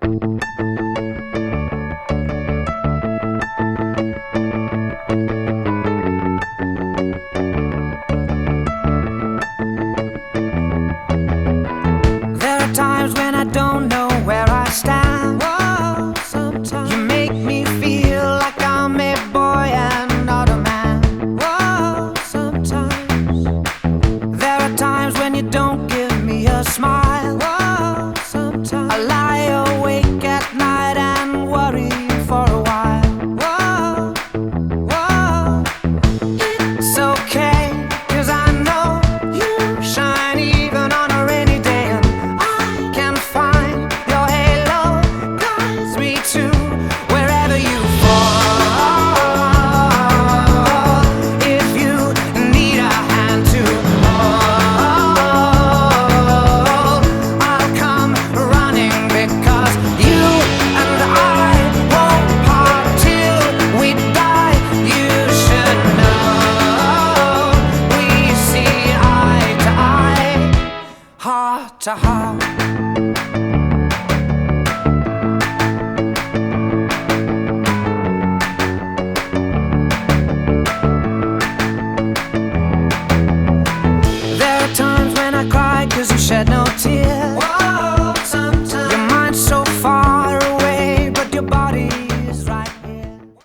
There are times when I don't know where I stand. Whoa, sometimes you make me feel like I'm a boy and not a man. Whoa, sometimes there are times when you don't give me a smile. Whoa, sometimes I lie awake at night and worry for a while. Whoa, whoa, it's okay, 'cause I know you shine even on a rainy day. Wherever you fall, if you need a hand to hold, I'll come running, because you and I won't part till we die. You should know we see eye to eye, heart to heart.